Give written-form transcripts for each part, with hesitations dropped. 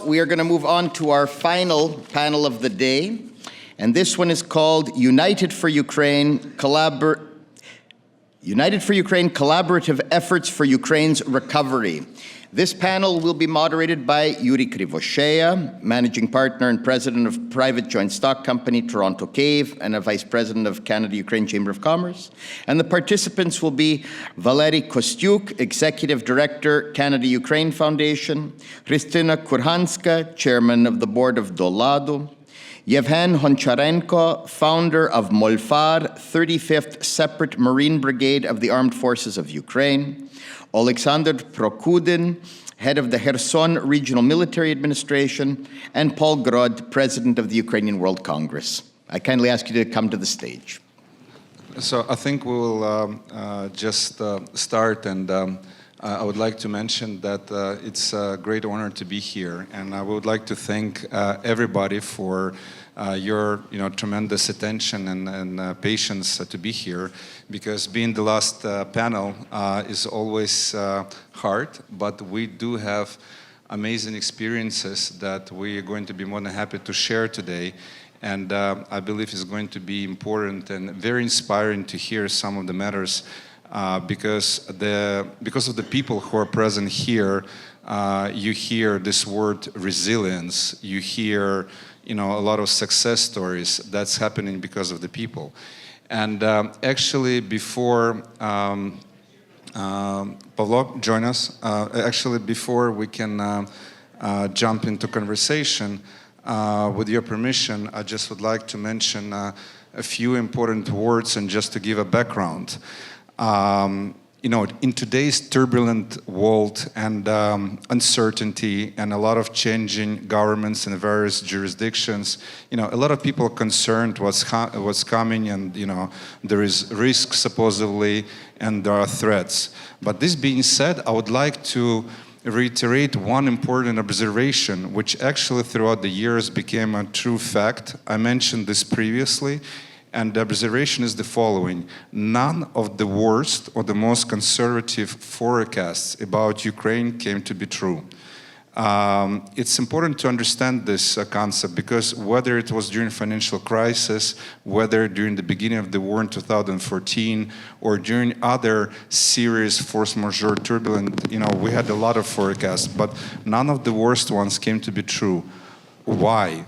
we are going to move on to our final panel of the day. And this one is called United for Ukraine, Collaborative Efforts for Ukraine's Recovery. This panel will be moderated by Yuri Krivosheya, Managing Partner and President of Private Joint Stock Company, Toronto Cave, and a Vice President of Canada-Ukraine Chamber of Commerce. And the participants will be Valery Kostyuk, Executive Director, Canada-Ukraine Foundation, Kristina Kurhanska, Chairman of the Board of Dolado, Yevhen Honcharenko, founder of Molfar, 35th Separate Marine Brigade of the Armed Forces of Ukraine, Alexander Prokudin, head of the Kherson Regional Military Administration, and Paul Grod, president of the Ukrainian World Congress. I kindly ask you to come to the stage. So I think we will just start, and I would like to mention that it's a great honor to be here, and I would like to thank everybody for your tremendous attention and patience to be here, because being the last panel is always hard, but we do have amazing experiences that we are going to be more than happy to share today. And I believe it's going to be important and very inspiring to hear some of the matters because of the people who are present here. You hear this word resilience, you hear a lot of success stories that's happening because of the people. And actually before Pavlo join us, actually before we can jump into conversation, with your permission, I just would like to mention a few important words and just to give a background. In today's turbulent world and uncertainty and a lot of changing governments in various jurisdictions, a lot of people are concerned what's coming, and there is risk supposedly and there are threats. But this being said, I would like to reiterate one important observation, which actually throughout the years became a true fact. I mentioned this previously. And the observation is the following: none of the worst or the most conservative forecasts about Ukraine came to be true. It's important to understand this concept, because whether it was during financial crisis, whether during the beginning of the war in 2014, or during other serious force majeure turbulent, we had a lot of forecasts, but none of the worst ones came to be true. Why?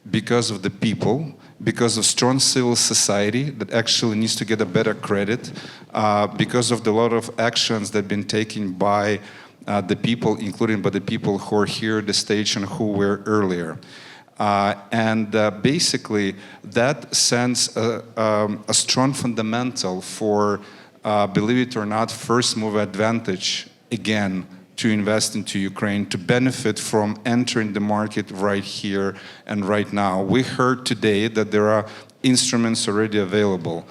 Because of the people, because of strong civil society that actually needs to get a better credit, because of the lot of actions that have been taken by the people, including by the people who are here at the stage and who were earlier. Basically, that sends a strong fundamental for, believe it or not, first move advantage again to invest into Ukraine, to benefit from entering the market right here and right now. We heard today that there are instruments already available.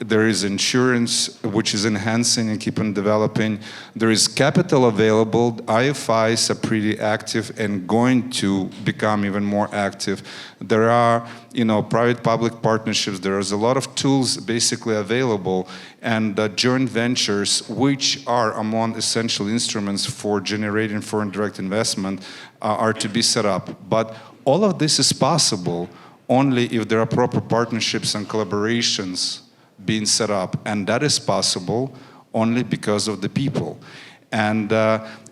There is insurance, which is enhancing and keeping developing. There is capital available. IFIs are pretty active and going to become even more active. There are, private-public partnerships. There is a lot of tools basically available, and joint ventures, which are among essential instruments for generating foreign direct investment, are to be set up. But all of this is possible only if there are proper partnerships and collaborations being set up, and that is possible only because of the people. And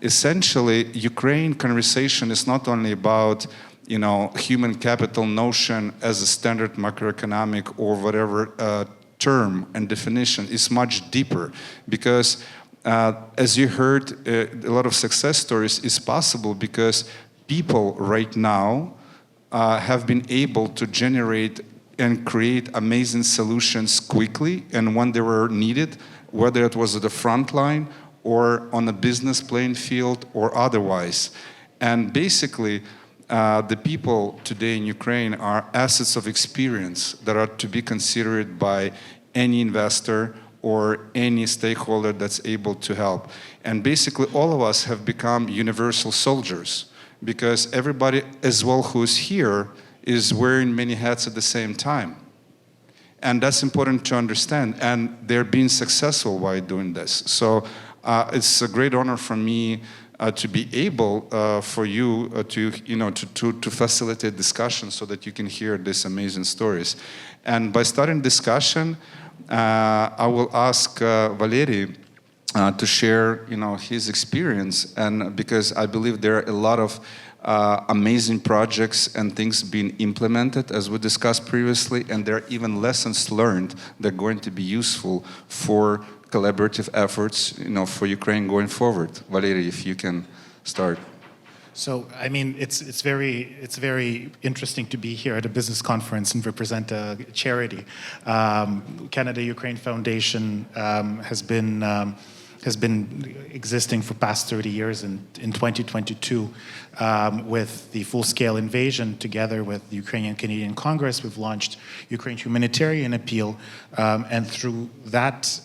essentially, Ukraine conversation is not only about human capital notion as a standard macroeconomic or whatever term and definition. Is much deeper, because as you heard, a lot of success stories is possible because people right now have been able to generate and create amazing solutions quickly and when they were needed, whether it was at the front line or on a business playing field or otherwise. And basically, the people today in Ukraine are assets of experience that are to be considered by any investor or any stakeholder that's able to help. And basically, all of us have become universal soldiers, because everybody as well who's here is wearing many hats at the same time. And that's important to understand, and they're being successful while doing this. So it's a great honor for me to be able for you to facilitate discussion so that you can hear these amazing stories. And by starting discussion, I will ask Valery to share, his experience, and because I believe there are a lot of amazing projects and things being implemented, as we discussed previously, and there are even lessons learned that are going to be useful for collaborative efforts, for Ukraine going forward. Valery, if you can start. So, I mean, it's very interesting to be here at a business conference and represent a charity. Canada-Ukraine Foundation has been existing for past 30 years, and in 2022, with the full-scale invasion, together with the Ukrainian Canadian Congress, we've launched Ukraine Humanitarian Appeal, and through that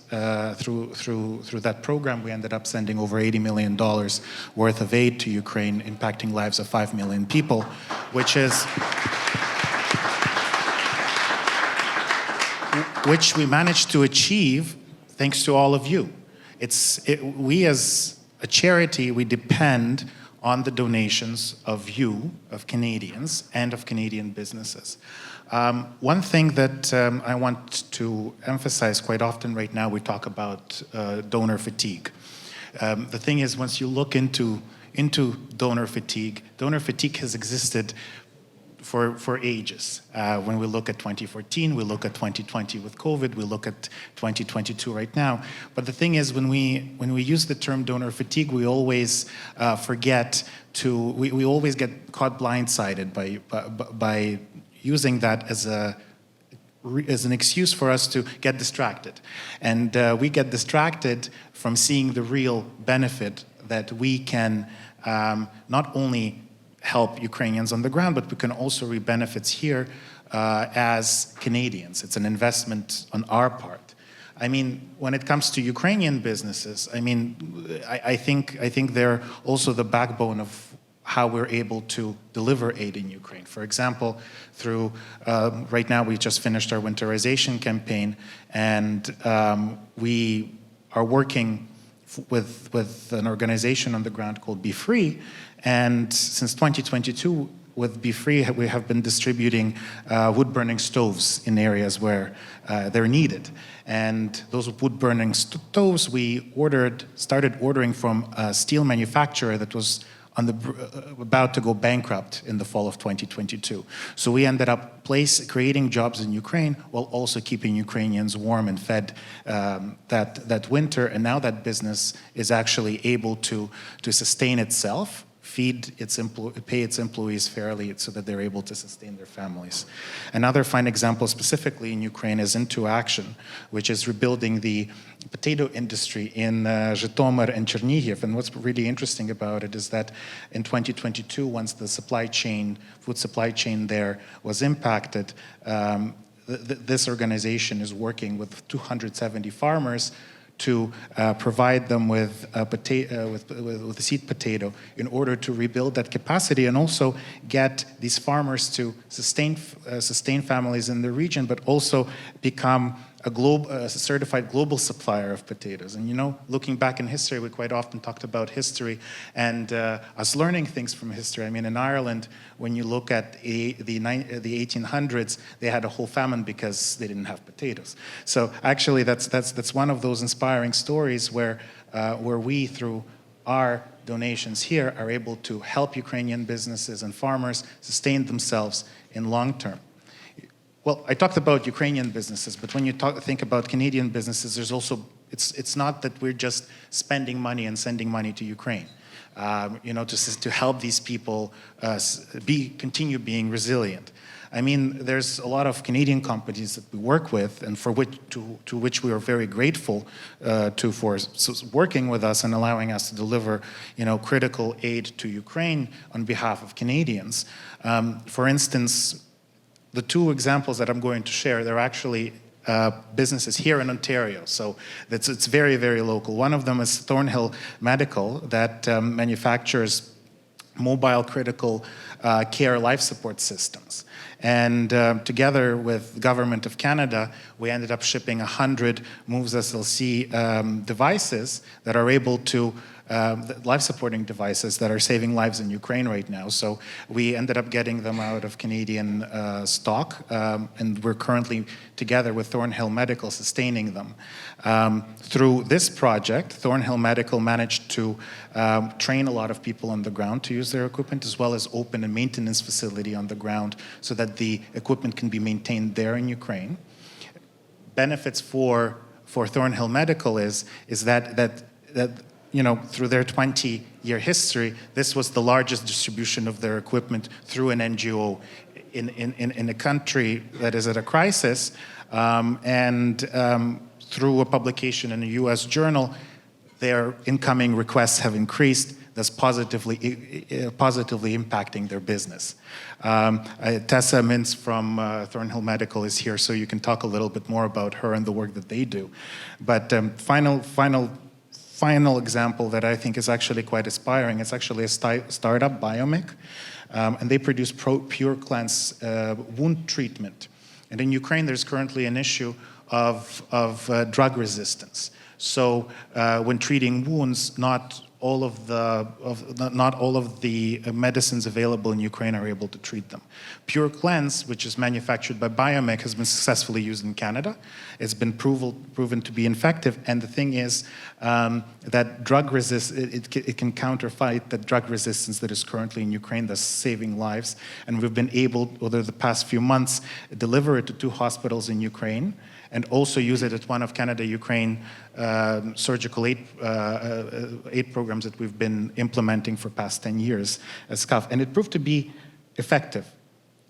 through that program, we ended up sending over $80 million worth of aid to Ukraine, impacting lives of 5 million people, which we managed to achieve thanks to all of you. We as a charity, we depend on the donations of you, of Canadians, and of Canadian businesses. One thing that I want to emphasize quite often right now, we talk about donor fatigue. The thing is, once you look into donor fatigue has existed for ages. When we look at 2014, we look at 2020 with COVID, we look at 2022 right now. But the thing is, when we use the term donor fatigue, we always we always get caught blindsided by using that as an excuse for us to get distracted. And we get distracted from seeing the real benefit that we can not only help Ukrainians on the ground, but we can also reap benefits here as Canadians. It's an investment on our part. I mean, when it comes to Ukrainian businesses, I mean, I think they're also the backbone of how we're able to deliver aid in Ukraine. For example, through, right now we just finished our winterization campaign, and we are working with an organization on the ground called Be Free. And since 2022, with Be Free, we have been distributing wood-burning stoves in areas where they're needed. And those wood-burning stoves we started ordering from a steel manufacturer that was about to go bankrupt in the fall of 2022. So we ended up creating jobs in Ukraine while also keeping Ukrainians warm and fed that winter. And now that business is actually able to sustain itself, pay its employees fairly so that they're able to sustain their families. Another fine example specifically in Ukraine is Into Action, which is rebuilding the potato industry in Zhytomyr and Chernihiv. And what's really interesting about it is that in 2022, once the food supply chain there was impacted, this organization is working with 270 farmers to provide them with a seed potato in order to rebuild that capacity and also get these farmers to sustain families in the region, but also become a certified global supplier of potatoes. And looking back in history, we quite often talked about history and us learning things from history. I mean, in Ireland, when you look at the 1800s, they had a whole famine because they didn't have potatoes. So actually, that's one of those inspiring stories where we, through our donations here, are able to help Ukrainian businesses and farmers sustain themselves in long term. Well, I talked about Ukrainian businesses, but when you think about Canadian businesses, there's also, it's not that we're just spending money and sending money to Ukraine, to help these people continue being resilient. I mean, there's a lot of Canadian companies that we work with, and to which we are very grateful for working with us and allowing us to deliver, critical aid to Ukraine on behalf of Canadians. For instance, the two examples that I'm going to share, they're actually businesses here in Ontario. So it's very, very local. One of them is Thornhill Medical that manufactures mobile critical care life support systems. And together with the Government of Canada, we ended up shipping 100 Moves SLC devices that are able to life-supporting devices that are saving lives in Ukraine right now. So we ended up getting them out of Canadian stock, and we're currently together with Thornhill Medical sustaining them. Through this project, Thornhill Medical managed to train a lot of people on the ground to use their equipment, as well as open a maintenance facility on the ground so that the equipment can be maintained there in Ukraine. Benefits for Thornhill Medical is that you know, through their 20-year history, this was the largest distribution of their equipment through an NGO in a country that is at a crisis, through a publication in a US journal, their incoming requests have increased, thus positively impacting their business. Tessa Mintz from Thornhill Medical is here, so you can talk a little bit more about her and the work that they do. But final example that I think is actually quite aspiring, it's actually a startup, Biomic, and they produce Pure Cleanse wound treatment. And in Ukraine, there's currently an issue of drug resistance. So when treating wounds, not all of the medicines available in Ukraine are able to treat them. Pure Cleanse, which is manufactured by Biomic, has been successfully used in Canada. It's been proven to be effective. And the thing is that it can counterfight the drug resistance that is currently in Ukraine, thus saving lives. And we've been able, over the past few months, deliver it to 2 hospitals in Ukraine, and also use it at one of Canada-Ukraine surgical aid programs that we've been implementing for past 10 years as SCUF. And it proved to be effective.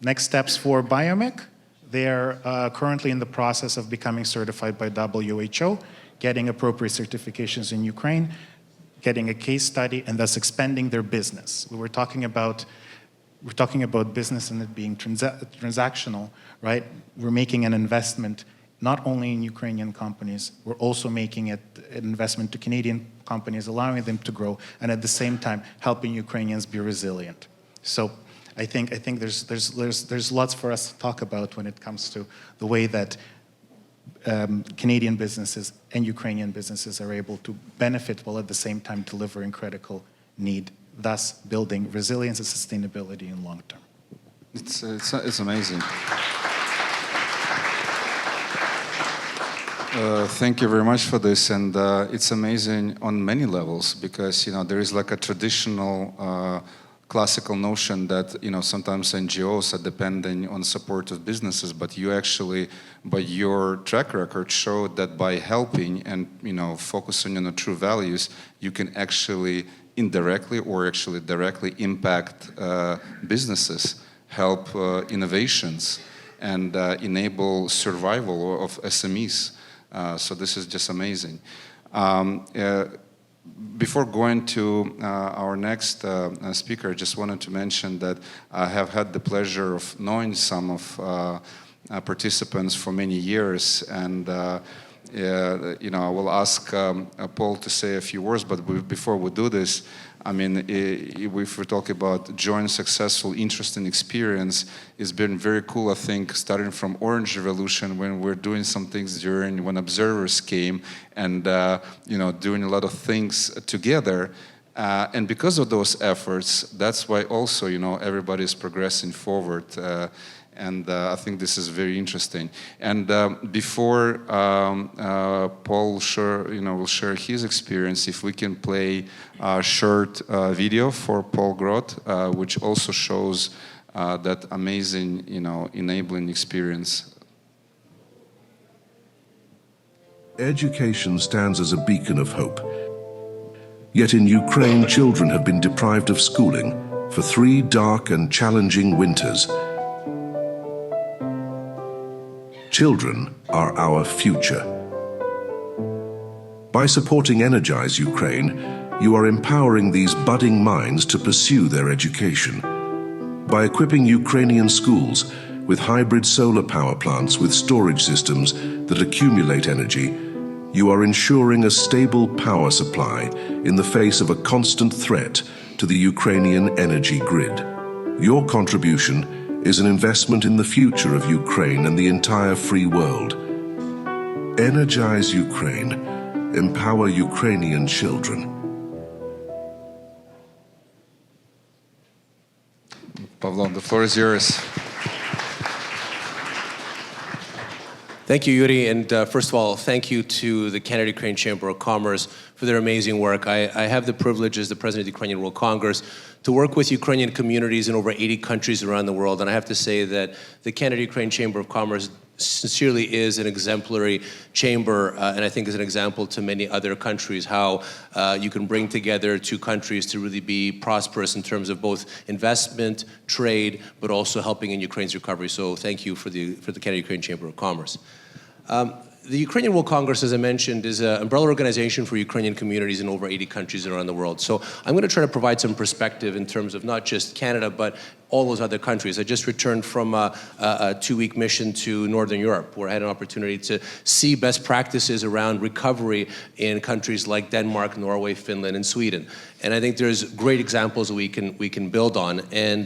Next steps for Biomic, they're currently in the process of becoming certified by WHO, getting appropriate certifications in Ukraine, getting a case study, and thus expanding their business. We're talking about business and it being transactional, right? We're making an investment not only in Ukrainian companies, we're also making it an investment to Canadian companies, allowing them to grow, and at the same time helping Ukrainians be resilient. So I think there's lots for us to talk about when it comes to the way that Canadian businesses and Ukrainian businesses are able to benefit while at the same time delivering critical need, thus building resilience and sustainability in long term. It's amazing. Thank you very much for this, and it's amazing on many levels because, you know, there is like a traditional classical notion that, you know, sometimes NGOs are depending on support of businesses, but you actually, by your track record, showed that by helping and, you know, focusing on the true values, you can actually indirectly or actually directly impact businesses, help innovations, and enable survival of SMEs. So this is just amazing. Before going to our next speaker, I just wanted to mention that I have had the pleasure of knowing some of participants for many years, and you know, I will ask Paul to say a few words, but before we do this, I mean, if we talk about joint successful, interesting experience, it's been very cool, I think, starting from Orange Revolution when we're doing some things during when observers came and, you know, doing a lot of things together. And because of those efforts, that's why also, you know, everybody is progressing forward. And I think this is very interesting. And before Paul will share his experience, if we can play a short video for Paul Groth, which also shows that amazing, you know, enabling experience. Education stands as a beacon of hope. Yet in Ukraine, children have been deprived of schooling for 3 dark and challenging winters. Children are our future. By supporting Energize Ukraine, you are empowering these budding minds to pursue their education. By equipping Ukrainian schools with hybrid solar power plants with storage systems that accumulate energy, you are ensuring a stable power supply in the face of a constant threat to the Ukrainian energy grid. Your contribution is an investment in the future of Ukraine and the entire free world. Energize Ukraine. Empower Ukrainian children. Pavlo, the floor is yours. Thank you, Yuri. And first of all, thank you to the Canada-Ukraine Chamber of Commerce for their amazing work. I have the privilege as the president of the Ukrainian World Congress to work with Ukrainian communities in over 80 countries around the world. And I have to say that the Canada-Ukraine Chamber of Commerce sincerely is an exemplary chamber, and I think is an example to many other countries how you can bring together two countries to really be prosperous in terms of both investment, trade, but also helping in Ukraine's recovery. So thank you for the Canada-Ukraine Chamber of Commerce. The Ukrainian World Congress, as I mentioned, is an umbrella organization for Ukrainian communities in over 80 countries around the world. So I'm going to try to provide some perspective in terms of not just Canada, but all those other countries. I just returned from a two-week mission to Northern Europe, where I had an opportunity to see best practices around recovery in countries like Denmark, Norway, Finland, and Sweden. And I think there's great examples that we can build on. And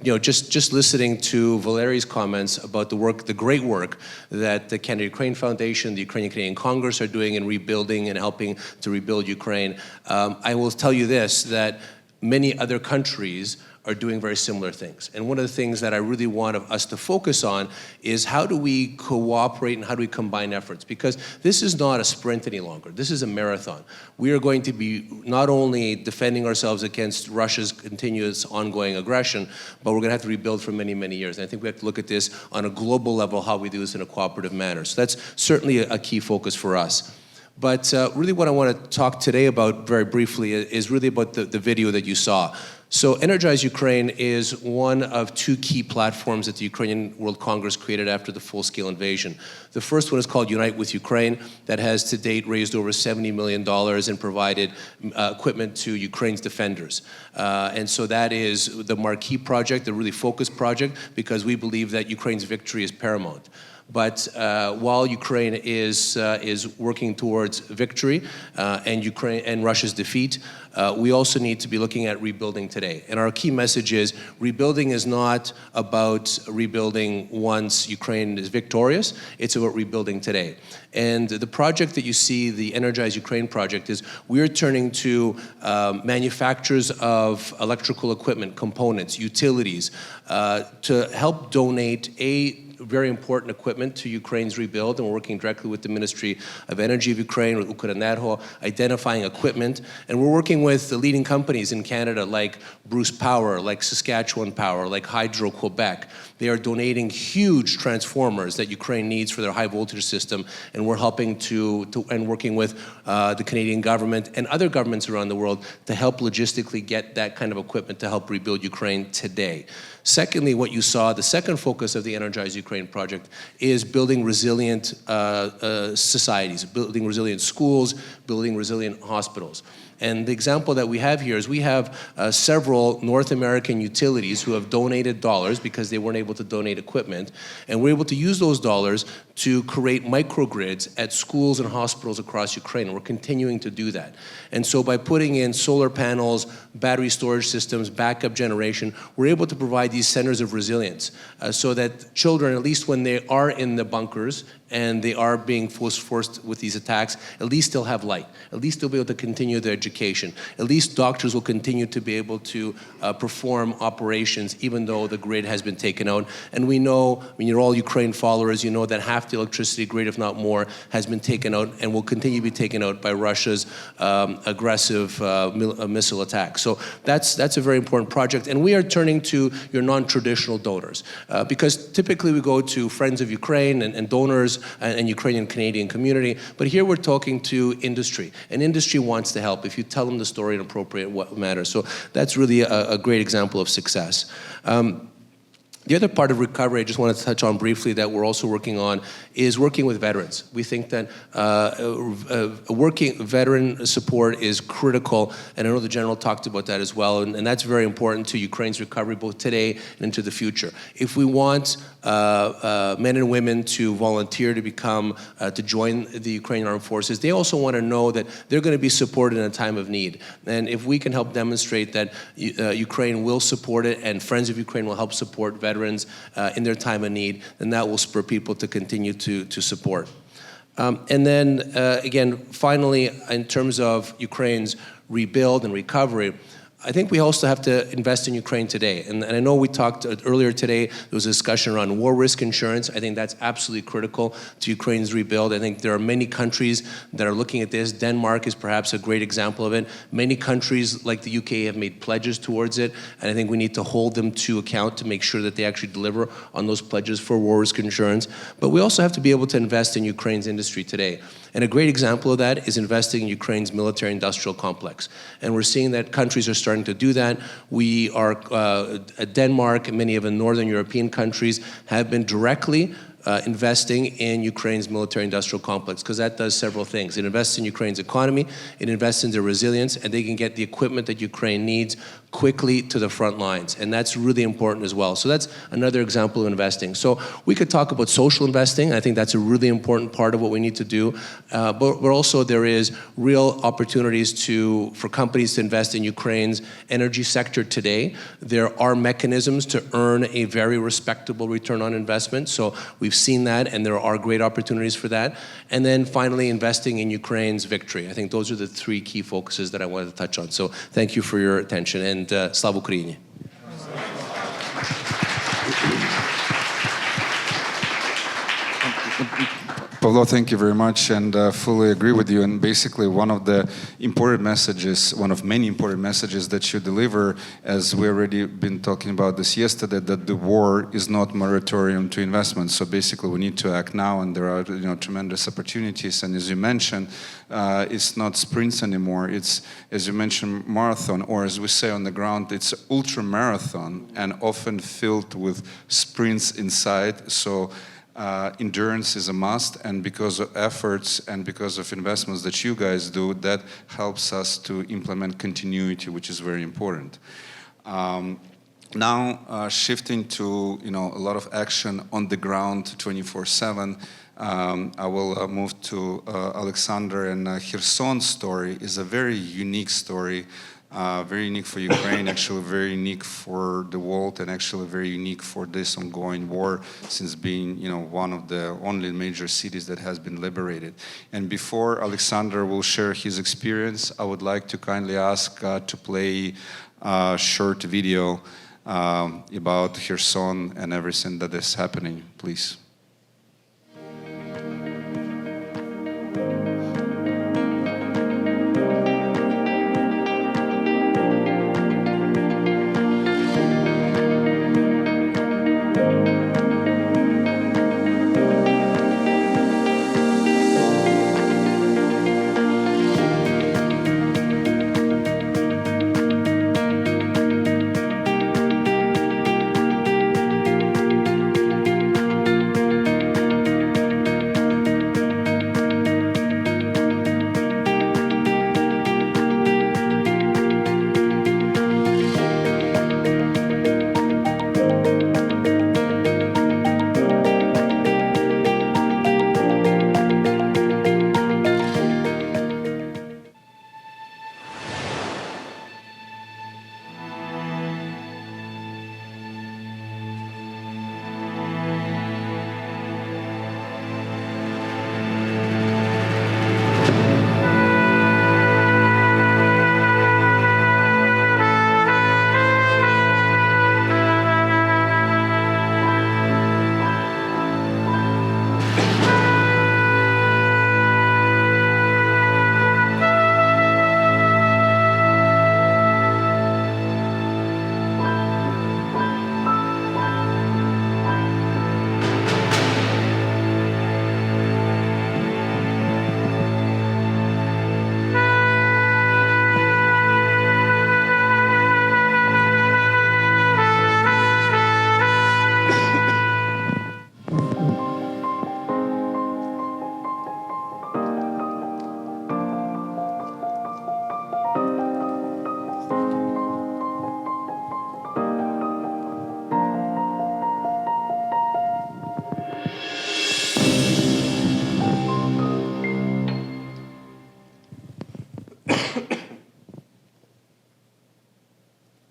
just listening to Valeri's comments about the great work that the Canada-Ukraine Foundation, the Ukrainian-Canadian Congress are doing in rebuilding and helping to rebuild Ukraine, I will tell you this, that many other countries are doing very similar things. And one of the things that I really want us to focus on is how do we cooperate and how do we combine efforts? Because this is not a sprint any longer. This is a marathon. We are going to be not only defending ourselves against Russia's continuous ongoing aggression, but we're going to have to rebuild for many, many years. And I think we have to look at this on a global level, how we do this in a cooperative manner. So that's certainly a key focus for us. But really what I want to talk today about very briefly is really about the video that you saw. So Energize Ukraine is one of two key platforms that the Ukrainian World Congress created after the full-scale invasion. The first one is called Unite with Ukraine, that has to date raised over $70 million and provided equipment to Ukraine's defenders. And so that is the marquee project, the really focused project, because we believe that Ukraine's victory is paramount. But while Ukraine is working towards victory and Russia's defeat, we also need to be looking at rebuilding today. And our key message is rebuilding is not about rebuilding once Ukraine is victorious, it's about rebuilding today. And the project that you see, the Energize Ukraine project, is we're turning to manufacturers of electrical equipment, components, utilities, to help donate very important equipment to Ukraine's rebuild, and we're working directly with the Ministry of Energy of Ukraine, with Ukrenergo, identifying equipment. And we're working with the leading companies in Canada like Bruce Power, like Saskatchewan Power, like Hydro-Quebec. They are donating huge transformers that Ukraine needs for their high voltage system, and we're helping and working with the Canadian government and other governments around the world to help logistically get that kind of equipment to help rebuild Ukraine today. Secondly, what you saw, the second focus of the Energize Ukraine project is building resilient societies, building resilient schools, building resilient hospitals. And the example that we have here is we have several North American utilities who have donated dollars because they weren't able to donate equipment, and we're able to use those dollars to create microgrids at schools and hospitals across Ukraine, and we're continuing to do that. And so by putting in solar panels, battery storage systems, backup generation, we're able to provide these centers of resilience so that children, at least when they are in the bunkers and they are being forced with these attacks, at least they'll have light. At least they'll be able to continue their education. At least doctors will continue to be able to perform operations even though the grid has been taken out. And we know, I mean, you're all Ukraine followers, you know that half the electricity grid, if not more, has been taken out and will continue to be taken out by Russia's aggressive missile attacks. So that's a very important project. And we are turning to your non-traditional donors because typically we go to Friends of Ukraine and donors and Ukrainian Canadian community, but here we're talking to industry, and industry wants to help if you tell them the story in appropriate manner. So that's really a great example of success. The other part of recovery I just want to touch on briefly that we're also working on is working with veterans. We think that working veteran support is critical, and I know the General talked about that as well, and that's very important to Ukraine's recovery both today and into the future. If we want men and women to volunteer to join the Ukrainian Armed Forces, they also want to know that they're going to be supported in a time of need. And if we can help demonstrate that Ukraine will support it and Friends of Ukraine will help support veterans in their time of need, then that will spur people to continue to support. And then, again, finally, in terms of Ukraine's rebuild and recovery, I think we also have to invest in Ukraine today. And I know we talked earlier today, there was a discussion around war risk insurance. I think that's absolutely critical to Ukraine's rebuild. I think there are many countries that are looking at this. Denmark is perhaps a great example of it. Many countries like the UK have made pledges towards it, and I think we need to hold them to account to make sure that they actually deliver on those pledges for war risk insurance. But we also have to be able to invest in Ukraine's industry today. And a great example of that is investing in Ukraine's military-industrial complex. And we're seeing that countries are starting to do that. We are, Denmark and many of the northern European countries have been directly investing in Ukraine's military-industrial complex, because that does several things. It invests in Ukraine's economy, it invests in their resilience, and they can get the equipment that Ukraine needs quickly to the front lines. And that's really important as well. So that's another example of investing. So we could talk about social investing. I think that's a really important part of what we need to do. But also there is real opportunities for companies to invest in Ukraine's energy sector today. There are mechanisms to earn a very respectable return on investment. So we've seen that, and there are great opportunities for that. And then finally, investing in Ukraine's victory. I think those are the three key focuses that I wanted to touch on. So thank you for your attention, and Slava Ukraini. Pavlo, thank you very much, and fully agree with you. And basically, one of the important messages, one of many important messages that you deliver, as we already been talking about this yesterday, that the war is not moratorium to investment. So basically, we need to act now, and there are tremendous opportunities. And as you mentioned, it's not sprints anymore. It's, as you mentioned, marathon, or as we say on the ground, it's ultra marathon, and often filled with sprints inside. So endurance is a must, and because of efforts and because of investments that you guys do, that helps us to implement continuity, which is very important. Now, shifting to a lot of action on the ground 24/7, I will move to Alexander, and Kherson's story is a very unique story. Very unique for Ukraine, actually very unique for the world, and actually very unique for this ongoing war, since being one of the only major cities that has been liberated. And before Alexander will share his experience, I would like to kindly ask to play a short video about Kherson and everything that is happening, please.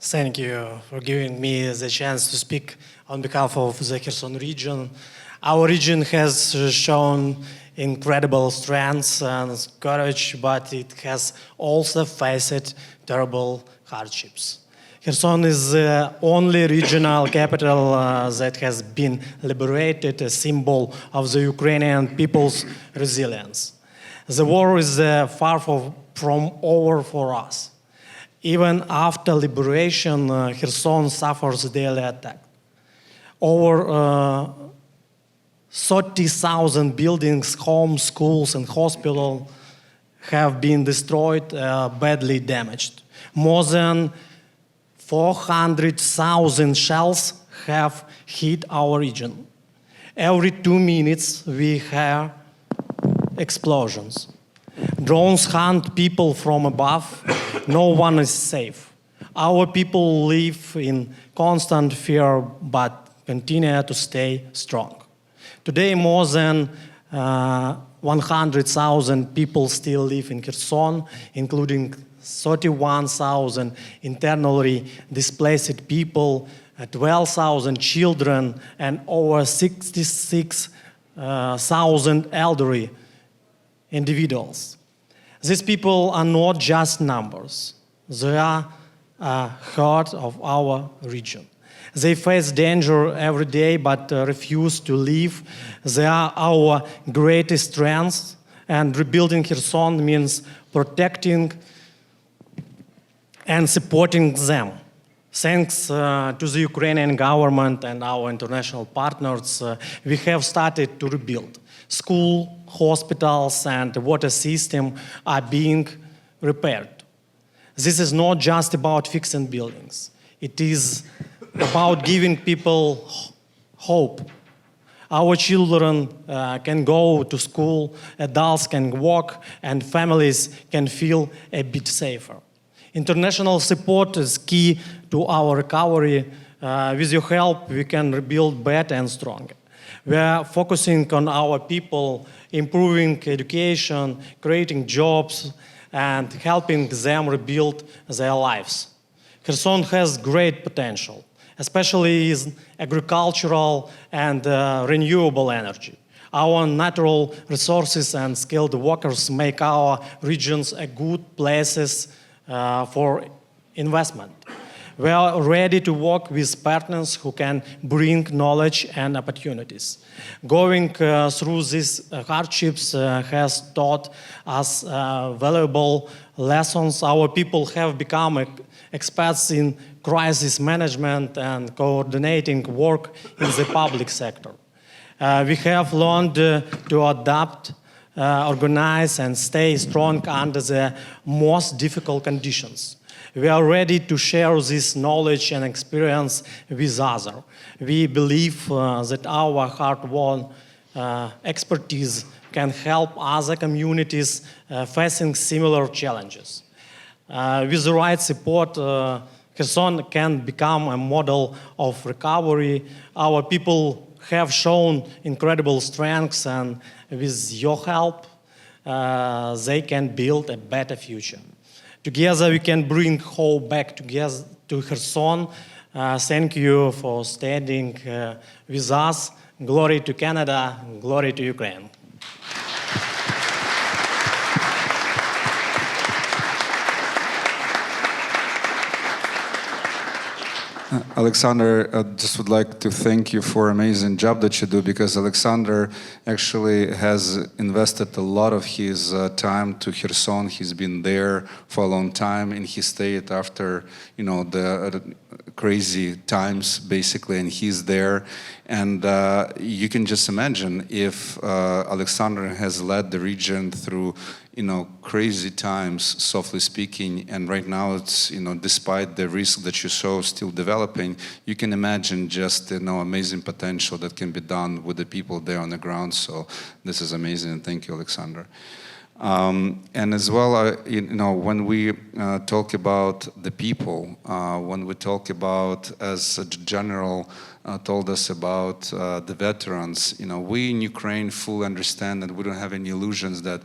Thank you for giving me the chance to speak on behalf of the Kherson region. Our region has shown incredible strength and courage, but it has also faced terrible hardships. Kherson is the only regional capital that has been liberated, a symbol of the Ukrainian people's resilience. The war is far from over for us. Even after liberation, Kherson suffers daily attack. Over 30,000 buildings, homes, schools, and hospitals have been destroyed, badly damaged. More than 400,000 shells have hit our region. Every 2 minutes, we hear explosions. Drones hunt people from above. No one is safe. Our people live in constant fear, but continue to stay strong. Today, more than 100,000 people still live in Kherson, including 31,000 internally displaced people, 12,000 children, and over 66,000 elderly individuals. These people are not just numbers. They are heart of our region. They face danger every day but refuse to leave. They are our greatest strength, and rebuilding Kherson means protecting and supporting them. Thanks to the Ukrainian government and our international partners, we have started to rebuild. Schools, hospitals, and the water system are being repaired. This is not just about fixing buildings. It is about giving people hope. Our children can go to school, adults can walk, and families can feel a bit safer. International support is key to our recovery. With your help, we can rebuild better and stronger. We are focusing on our people, improving education, creating jobs, and helping them rebuild their lives. Kherson has great potential, especially in agricultural and renewable energy. Our natural resources and skilled workers make our regions a good places for investment. We are ready to work with partners who can bring knowledge and opportunities. Going through these hardships has taught us valuable lessons. Our people have become experts in crisis management and coordinating work in the public sector. We have learned to adapt, organize, and stay strong under the most difficult conditions. We are ready to share this knowledge and experience with others. We believe that our hard-won expertise can help other communities facing similar challenges. With the right support, Kherson can become a model of recovery. Our people have shown incredible strengths, and with your help, they can build a better future. Together, we can bring hope back together to Kherson. Thank you for standing with us. Glory to Canada, glory to Ukraine. Alexander, I just would like to thank you for amazing job that you do, because Alexander actually has invested a lot of his time to Kherson. He's been there for a long time, and he stayed after, the crazy times, basically, and he's there. And you can just imagine if Alexander has led the region through crazy times, softly speaking, and right now it's, despite the risk that you saw still developing, you can imagine just, amazing potential that can be done with the people there on the ground. So this is amazing, and thank you, Alexander. And as well, when we talk about the people, when we talk about, as General told us about the veterans, we in Ukraine fully understand that we don't have any illusions that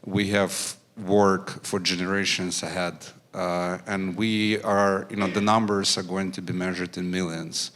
we have work for generations ahead. And we are, the numbers are going to be measured in millions.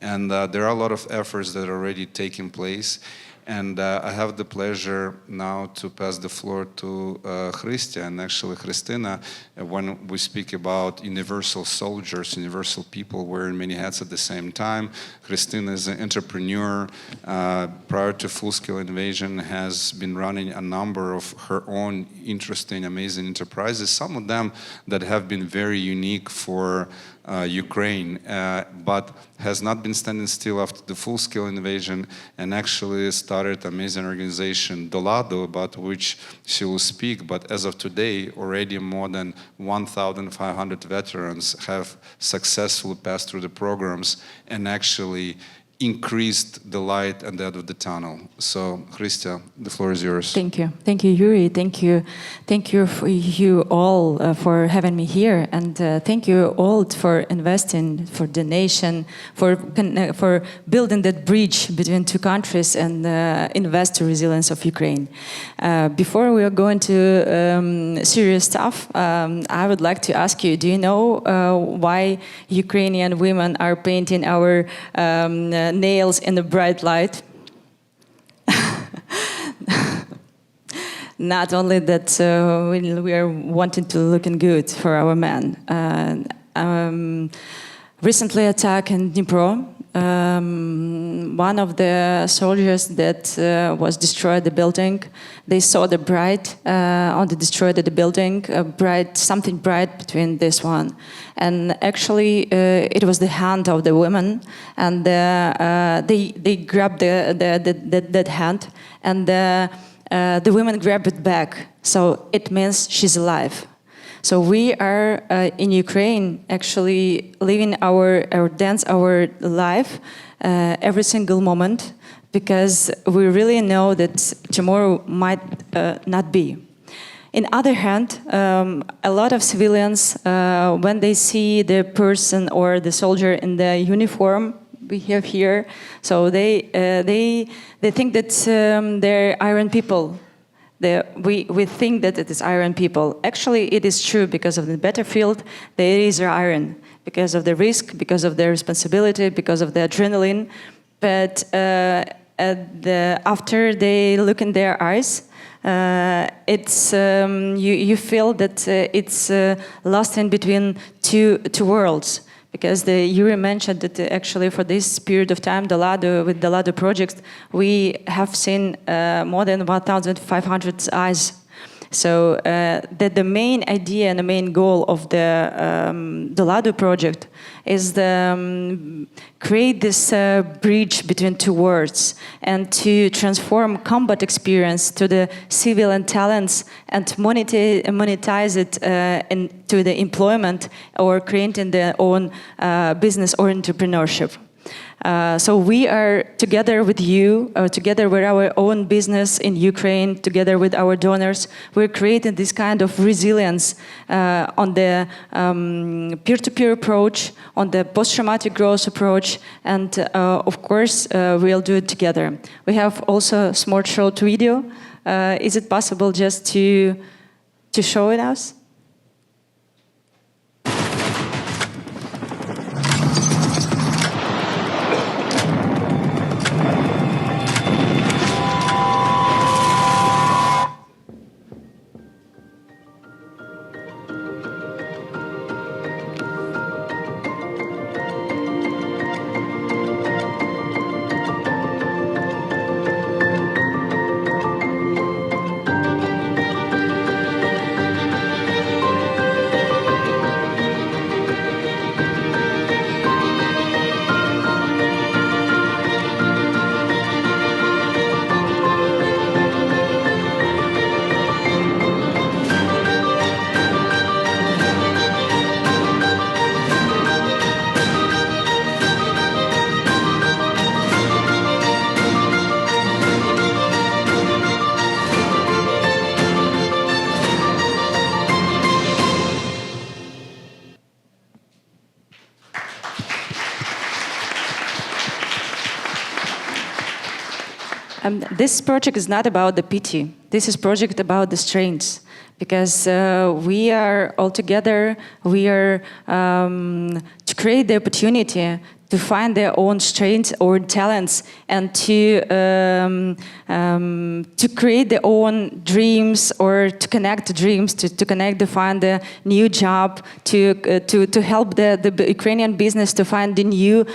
And there are a lot of efforts that are already taking place. And I have the pleasure now to pass the floor to Christia and actually Christina. When we speak about universal soldiers, universal people wearing many hats at the same time, Christina is an entrepreneur. Prior to full-scale invasion, has been running a number of her own interesting, amazing enterprises, some of them that have been very unique for Ukraine, but has not been standing still after the full-scale invasion and actually started an amazing organization, Dolado, about which she will speak. But as of today, already more than 1,500 veterans have successfully passed through the programs and actually increased the light at the end of the tunnel. So, Christia, the floor is yours. Thank you, Yuri. Thank you for you all for having me here, and thank you all for investing, for donation, for building that bridge between two countries and invest the resilience of Ukraine. Before we are going to serious stuff, I would like to ask you: do you know why Ukrainian women are painting our nails in a bright light? Not only that we are wanting to looking good for our men. Recently attack in Dnipro, one of the soldiers that was destroyed the building, they saw the bright on the destroyed the building, something bright between this one. And actually it was the hand of the woman, and they grabbed that hand, and the women grabbed it back. So it means she's alive. So we are in Ukraine actually living our dance, our life every single moment, because we really know that tomorrow might not be. In other hand, a lot of civilians, when they see the person or the soldier in the uniform we have here, so they think that they're Iron people. We think that it is Iron people. Actually, it is true because of the battlefield. There is iron because of the risk, because of the responsibility, because of the adrenaline. But after they look in their eyes, it's you feel that it's lost in between two worlds. Because Yuri mentioned that actually for this period of time, with Dolado projects, we have seen more than 1,500 eyes. So the main idea and the main goal of the Dolado project is create this bridge between two worlds and to transform combat experience to the civilian talents and monetize it into the employment or creating their own business or entrepreneurship. So we are together with you, together with our own business in Ukraine, together with our donors, we're creating this kind of resilience on the peer-to-peer approach, on the post-traumatic growth approach, and of course, we'll do it together. We have also a small short video. Is it possible just to show it us? This project is not about the pity. This is project about the strengths, because we are all together. We are to create the opportunity find their own strengths or talents and to create their own dreams or to connect dreams, to connect to find a new job, to help the Ukrainian business to find the new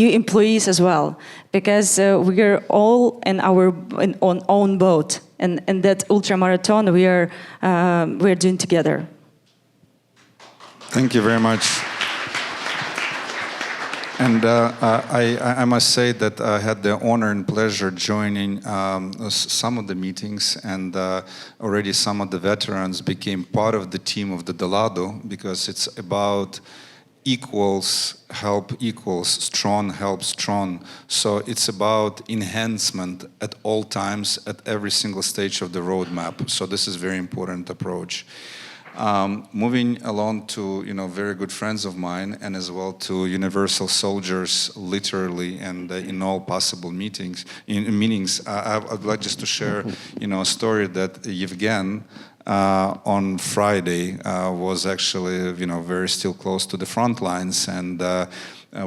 employees as well, because we are all in our own boat, and that ultramarathon we're doing together. Thank you very much. And I must say that I had the honor and pleasure joining some of the meetings, and already some of the veterans became part of the team of the Delado, because it's about equals help equals, strong help strong. So it's about enhancement at all times, at every single stage of the roadmap. So this is a very important approach. Moving along to very good friends of mine, and as well to universal soldiers, literally, and in all possible meetings. I'd like just to share a story that Yevgen on Friday was actually very still close to the front lines, and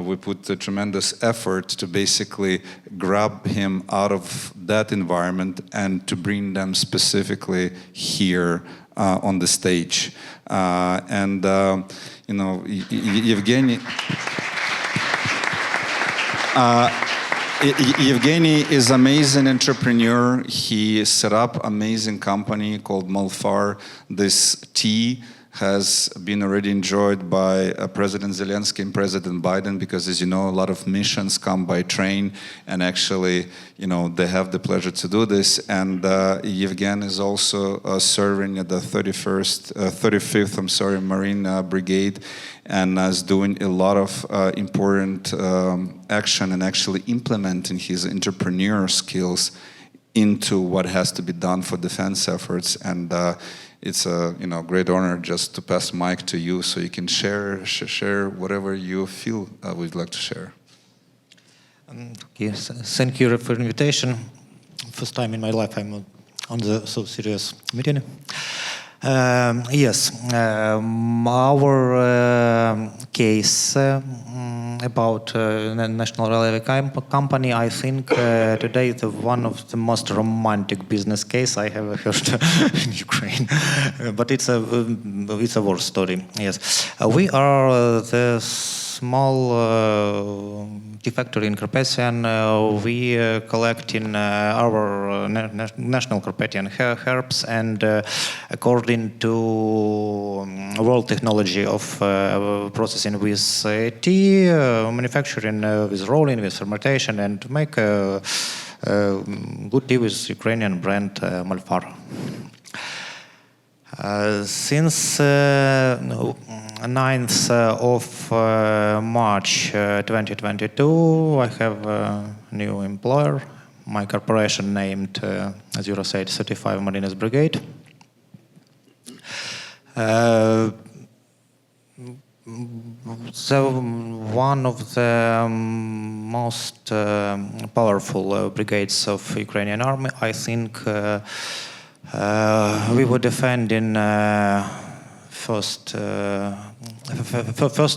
we put a tremendous effort to basically grab him out of that environment and to bring them specifically here on the stage. Yevgeny is amazing entrepreneur. He set up amazing company called Malfar. This tea has been already enjoyed by President Zelensky and President Biden, because, as you know, a lot of missions come by train, and actually, they have the pleasure to do this. And Yevgen is also serving at the 35th Marine Brigade, and is doing a lot of important action and actually implementing his entrepreneur skills into what has to be done for defense efforts. And it's a great honor just to pass the mic to you, so you can share whatever you feel we'd like to share. Yes, thank you for the invitation. First time in my life I'm on the so serious meeting. Yes, our case about National Railway Company, I think today is one of the most romantic business case I have heard in Ukraine. But it's a war story. Yes, we are the small tea factory in Carpathian. We collecting our national Carpathian herbs, and according to world technology of processing with tea, manufacturing with rolling, with fermentation, and to make good tea with Ukrainian brand Malfar. Since 9th of March 2022, I have a new employer. My corporation named, as you said, 35 Marines Brigade. So one of the most powerful brigades of Ukrainian army, I think. We were defending first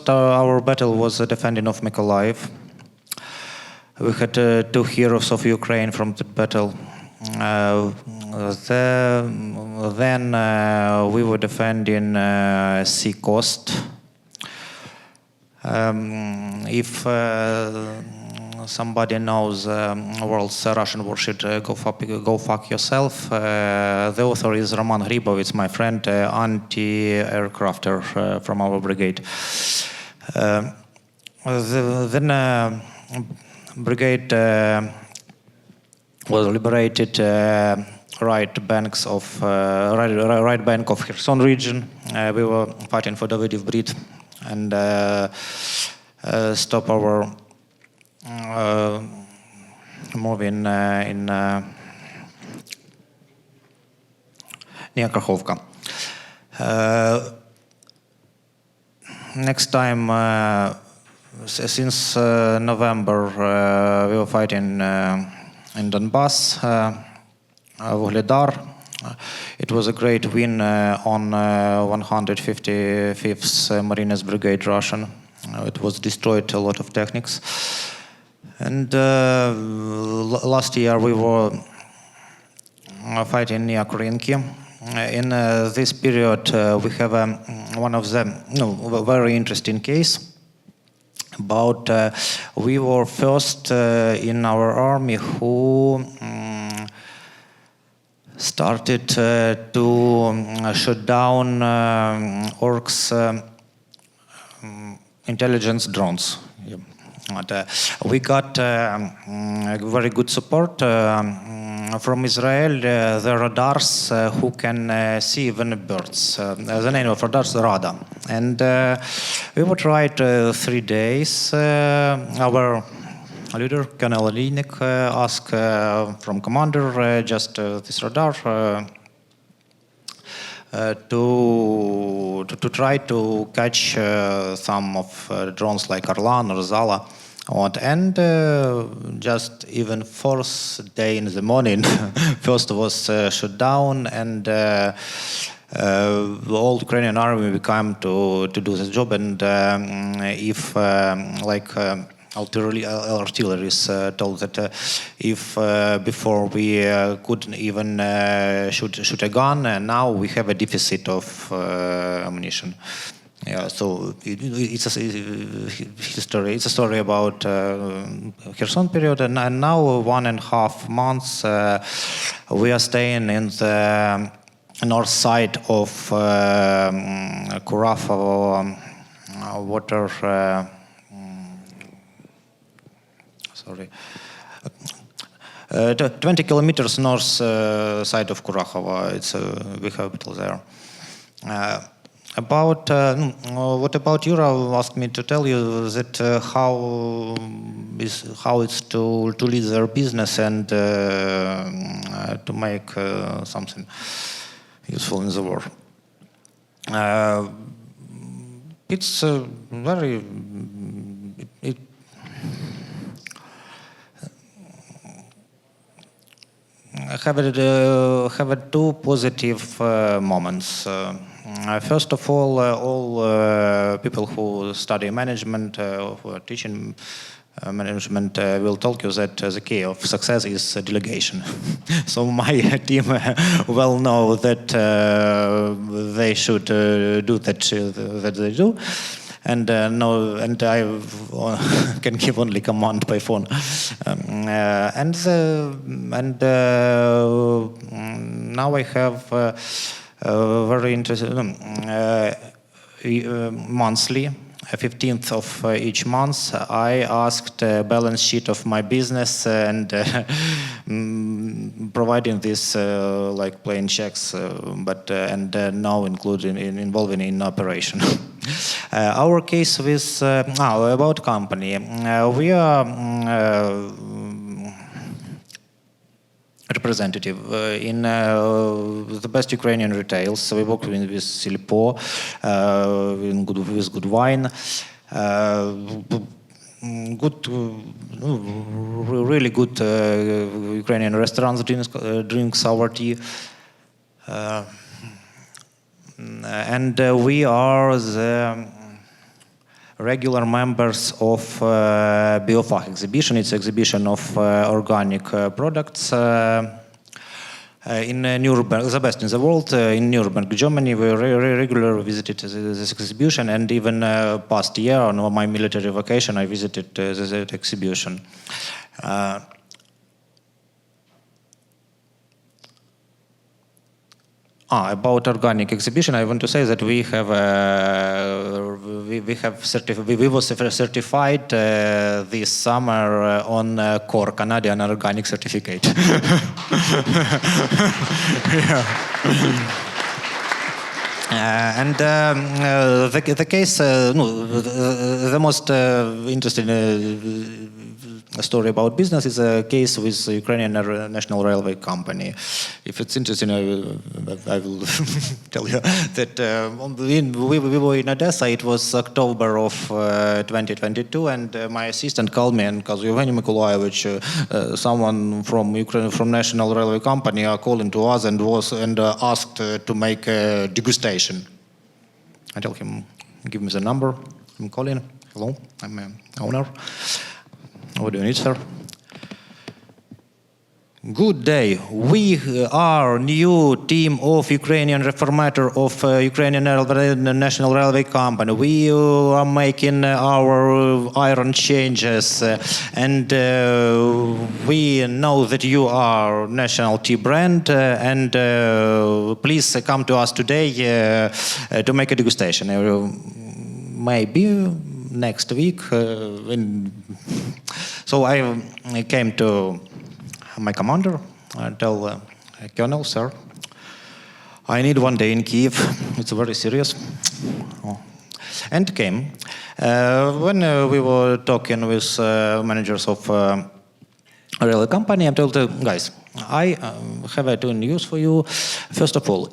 our battle was the defending of Mykolaiv. We had 2 heroes of Ukraine from the battle. Then we were defending sea coast. If somebody knows world's Russian warship, go fuck yourself. The author is Roman Hribov, my friend, anti-aircrafter from our brigade. Then brigade was liberated right bank of Kherson region. We were fighting for Davydiv Brid and stop our moving in near Kakhovka. Next time, since November, we were fighting in Donbass, Vuhledar. It was a great win on 155th Marines Brigade Russian. it was destroyed a lot of techniques. And last year we were fighting near Krinky. In this period, we have one of the very interesting case about we were first in our army who started to shut down orcs' intelligence drones. Yeah. And, we got very good support from Israel. The radars who can see even birds. The name of radars is Rada. And we were tried 3 days. Our leader, Colonel Linik, asked from commander just this radar to try to catch some of drones like Arlan or Zala. And just even fourth day in the morning, first was shut down, and the whole Ukrainian army became to do this job. And if artilleries told that if before we couldn't even shoot a gun, and now we have a deficit of ammunition. Yeah, so it's a history. It's a story about Kherson period, and now 1.5 months we are staying in the north side of Kurafovo water. Sorry. 20 kilometers north side of Kurafovo. It's we have capital there. What about Yura asked me to tell you that how it's to lead their business and to make something useful in the war. It's very have two positive moments. First of all people who study management, who are teaching management, will tell you that the key of success is delegation. So my team well know that they should do that they do, and I can give only command by phone. Now I have very interesting monthly, 15th of each month, I asked a balance sheet of my business and providing this like plain checks, but now involving in operation. Our case with about company, we are representative in the best Ukrainian retails. We work with Silpo, with good wine, really good Ukrainian restaurants drinks our tea. And we are the regular members of Biofach exhibition. It's exhibition of organic products in Nuremberg, the best in the world. In Nuremberg, Germany, we regularly visited this exhibition, and even past year on my military vacation, I visited this exhibition. About organic exhibition, I want to say that we have we was certified this summer on CORE, Canadian Organic Certificate. And the case, the most interesting story about business is a case with the Ukrainian National Railway Company. If it's interesting, I will tell you that we were in Odessa. It was October of 2022, and my assistant called me and said, Evgeny Mykolaevich, someone from Ukraine, from National Railway Company, are calling to us and asked to make a degustation. I tell him, give me the number. I'm calling. Hello, I'm an owner. What do you need, sir? Good day. We are new team of Ukrainian reformator of Ukrainian National Railway Company. We are making our iron changes, and we know that you are national tea brand, and please come to us today to make a degustation. Maybe next week. So I came to my commander, I tell Colonel, sir, I need 1 day in Kiev. It's very serious. And came. When we were talking with managers of railway company, I told them, guys, I have two news for you. First of all,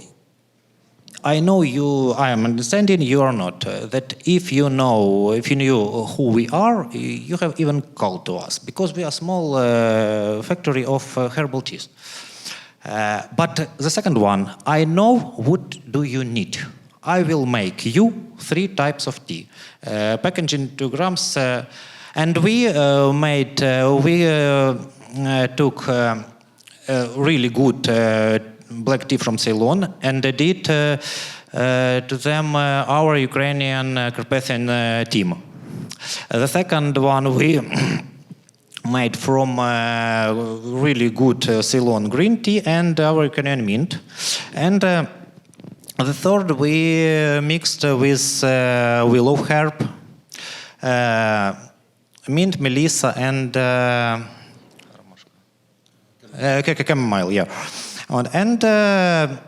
I know you, I am understanding you are not, that if you knew who we are, you have even called to us, because we are a small factory of herbal teas. But the second one, I know what do you need. I will make you 3 types of tea, packaging 2 grams, and we took really good black tea from Ceylon and did to them our Ukrainian Carpathian team. The second one we made from really good Ceylon green tea and our Ukrainian mint. And the third we mixed with willow herb, mint, melissa, and chamomile, yeah. And then,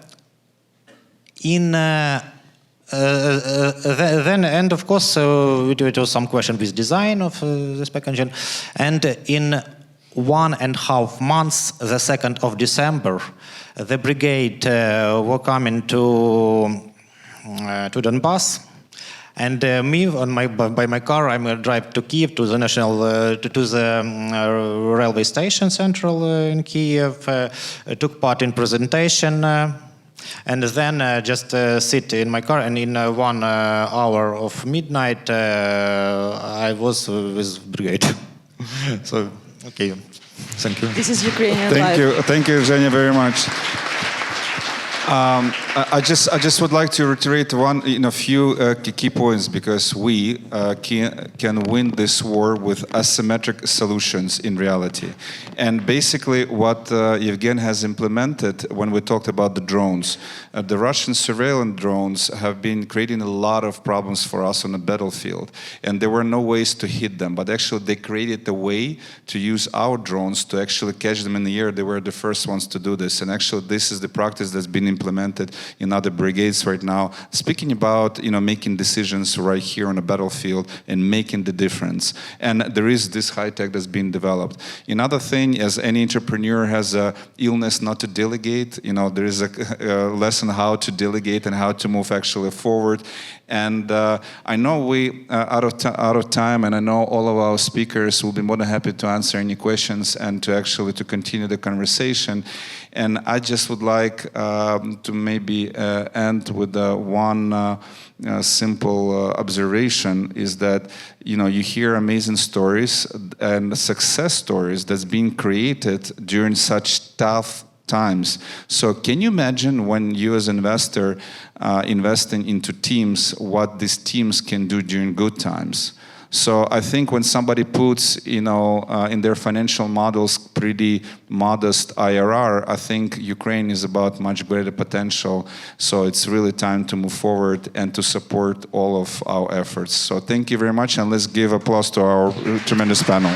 and of course, it was some question with design of this packaging. And in 1.5 months, the 2nd of December, the brigade were coming to Donbass. And me, by my car, I'm going to drive to Kiev, to the national, to the railway station central in Kiev, took part in presentation, and then just sit in my car, and in 1 hour of midnight, I was with brigade. So, okay, thank you. This is Ukrainian life. Thank you, Zhenya, very much. I just would like to reiterate a few key points, because we can win this war with asymmetric solutions in reality. And basically what Yevgen has implemented when we talked about the drones, the Russian surveillance drones have been creating a lot of problems for us on the battlefield. And there were no ways to hit them, but actually they created a way to use our drones to actually catch them in the air. They were the first ones to do this. And actually this is the practice that's been implemented in other brigades right now, speaking about making decisions right here on the battlefield and making the difference. And there is this high tech that's been developed. Another thing, as any entrepreneur has a illness not to delegate, there is a lesson how to delegate and how to move actually forward. And I know we out of time, and I know all of our speakers will be more than happy to answer any questions and to continue the conversation. And I just would like to maybe end with one simple observation, is that you hear amazing stories and success stories that's being created during such tough times. So can you imagine when you as an investor investing into teams, what these teams can do during good times? So I think when somebody puts, in their financial models pretty modest IRR, I think Ukraine is about much greater potential. So it's really time to move forward and to support all of our efforts. So thank you very much, and let's give applause to our tremendous panel.